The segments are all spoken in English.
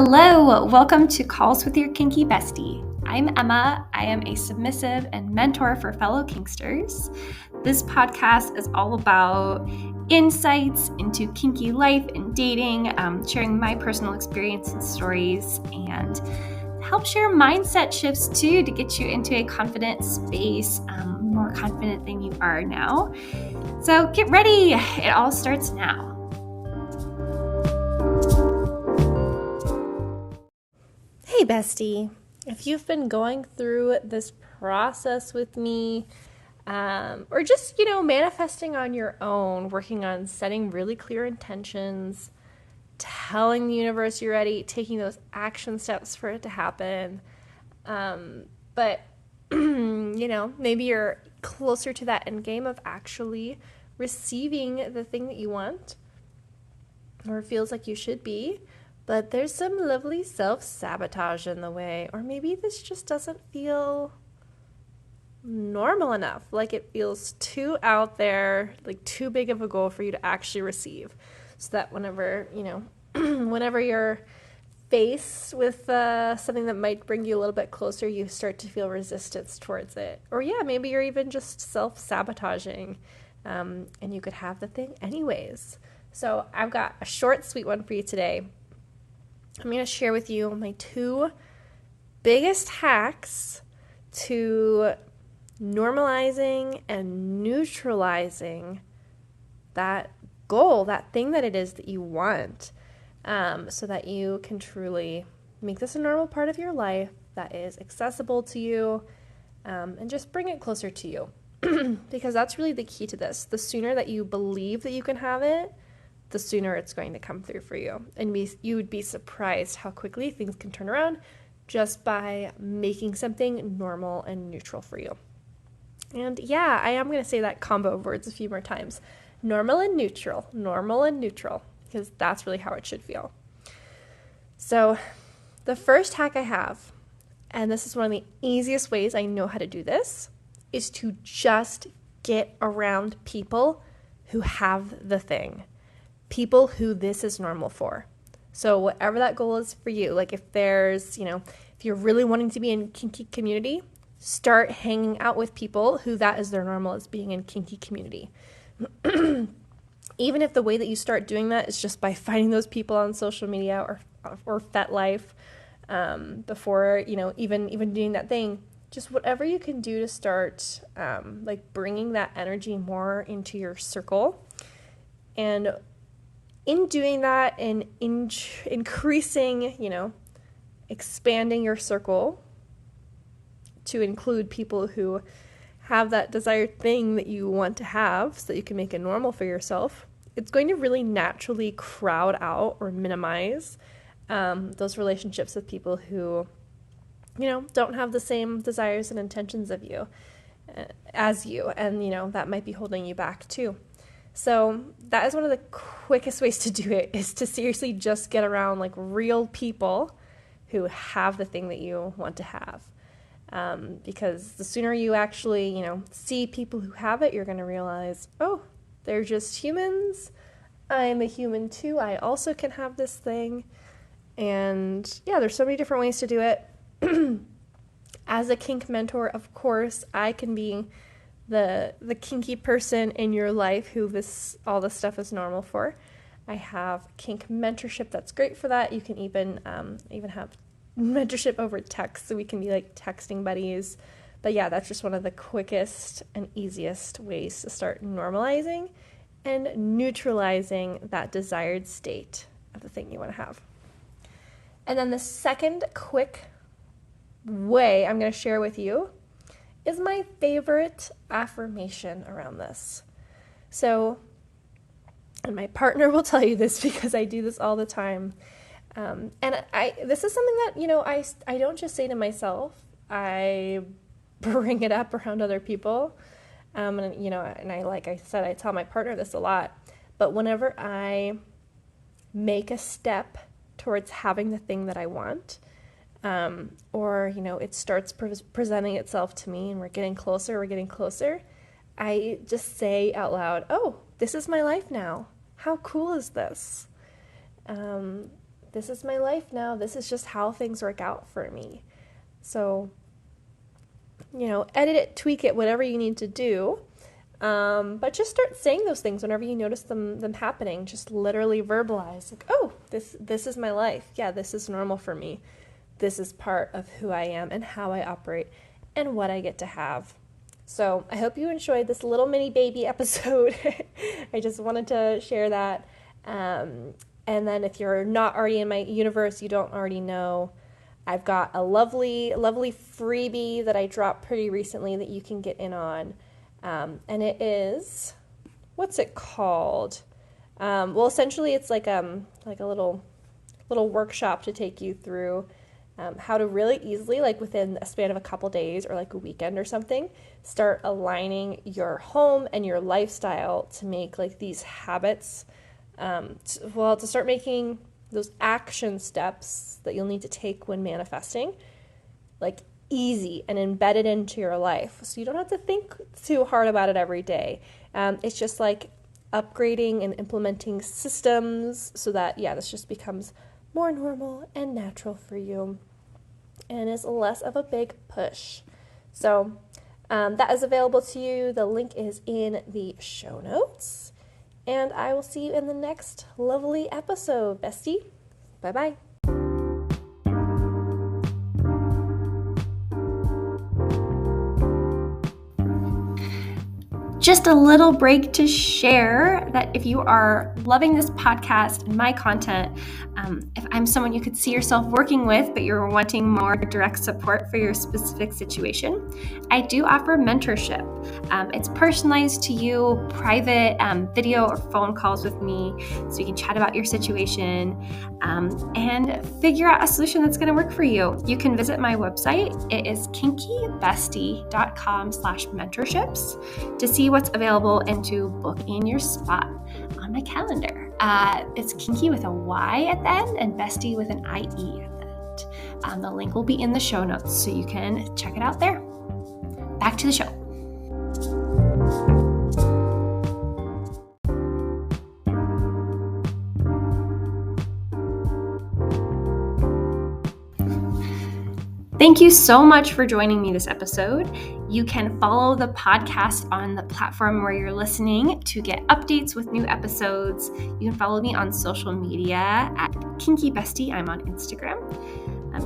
Hello, welcome to Calls with your Kinky Bestie. I'm Emma. I am a submissive and mentor for fellow Kinksters. This podcast is all about insights into kinky life and dating, sharing my personal experience and stories, and help share mindset shifts too to get you into a confident space, more confident than you are now. So get ready. It all starts now. Hey bestie, if you've been going through this process with me, or just, manifesting on your own, working on setting really clear intentions, telling the universe you're ready, taking those action steps for it to happen, but, maybe you're closer to that end game of actually receiving the thing that you want, or feels like you should be, but there's some lovely self-sabotage in the way, or maybe this just doesn't feel normal enough, like it feels too out there, like too big of a goal for you to actually receive, so that whenever you're faced with something that might bring you a little bit closer, you start to feel resistance towards it. Or maybe you're even just self-sabotaging, and you could have the thing anyways. So I've got a short, sweet one for you today. I'm going to share with you my two biggest hacks to normalizing and neutralizing that goal, that thing that it is that you want, so that you can truly make this a normal part of your life that is accessible to you, and just bring it closer to you. Because that's really the key to this. The sooner that you believe that you can have it, the sooner it's going to come through for you. And you would be surprised how quickly things can turn around just by making something normal and neutral for you. And I am going to say that combo of words a few more times. Normal and neutral, because that's really how it should feel. So the first hack I have, and this is one of the easiest ways I know how to do this, is to just get around people who have the thing. People who this is normal for. So whatever that goal is for you, like if there's, if you're really wanting to be in kinky community, start hanging out with people who that is their normal, as being in kinky community. Even if the way that you start doing that is just by finding those people on social media or FetLife, before, even doing that thing, just whatever you can do to start, bringing that energy more into your circle. And in doing that and increasing, expanding your circle to include people who have that desired thing that you want to have so that you can make it normal for yourself, it's going to really naturally crowd out or minimize those relationships with people who, don't have the same desires and intentions of you as you. And, that might be holding you back too. So that is one of the quickest ways to do it, is to seriously just get around real people who have the thing that you want to have. Because the sooner you actually, see people who have it, you're going to realize, oh, they're just humans. I'm a human too. I also can have this thing. And there's so many different ways to do it. As a kink mentor, of course, I can be the kinky person in your life who all this stuff is normal for. I have kink mentorship that's great for that. You can even have mentorship over text, so we can be texting buddies. But that's just one of the quickest and easiest ways to start normalizing and neutralizing that desired state of the thing you want to have. And then the second quick way I'm going to share with you is my favorite affirmation around this. So, and my partner will tell you this because I do this all the time. And this is something that, I don't just say to myself, I bring it up around other people. And I, like I said, I tell my partner this a lot, but whenever I make a step towards having the thing that I want, or it starts presenting itself to me and we're getting closer, I just say out loud, oh, this is my life now. How cool is this? this is my life now. This is just how things work out for me. So, edit it, tweak it, whatever you need to do. But just start saying those things whenever you notice them happening. Just literally verbalize, like, oh, this is my life. Yeah, this is normal for me. This is part of who I am and how I operate and what I get to have. So I hope you enjoyed this little mini baby episode. I just wanted to share that. And then if you're not already in my universe, you don't already know, I've got a lovely, lovely freebie that I dropped pretty recently that you can get in on. And it is, what's it called? Well, essentially it's like a little workshop to take you through how to really easily, like within a span of a couple days or like a weekend or something, start aligning your home and your lifestyle to make like these habits, to start making those action steps that you'll need to take when manifesting, like easy and embedded into your life. So you don't have to think too hard about it every day. It's just like upgrading and implementing systems so that, this just becomes more normal and natural for you and is less of a big push. So that is available to you. The link is in the show notes. And I will see you in the next lovely episode, bestie. Bye-bye. Just a little break to share that if you are loving this podcast and my content, if I'm someone you could see yourself working with, but you're wanting more direct support for your specific situation, I do offer mentorship. It's personalized to you, private video or phone calls with me, so you can chat about your situation and figure out a solution that's going to work for you. You can visit my website. It is kinkybestie.com/mentorships to see what's available and to book in your spot on my calendar. It's Kinky with a Y at the end and Bestie with an IE at the end. The link will be in the show notes, so you can check it out there. Back to the show. Thank you so much for joining me this episode. You can follow the podcast on the platform where you're listening to get updates with new episodes. You can follow me on social media at Kinky Bestie. I'm on Instagram.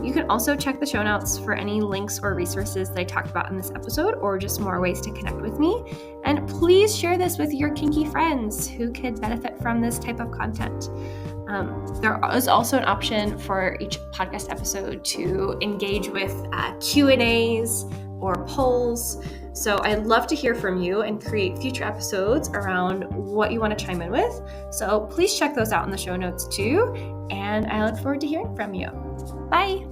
You can also check the show notes for any links or resources that I talked about in this episode, or just more ways to connect with me. And please share this with your kinky friends who could benefit from this type of content. There is also an option for each podcast episode to engage with Q&As or polls. So I'd love to hear from you and create future episodes around what you want to chime in with. So please check those out in the show notes too. And I look forward to hearing from you. Bye.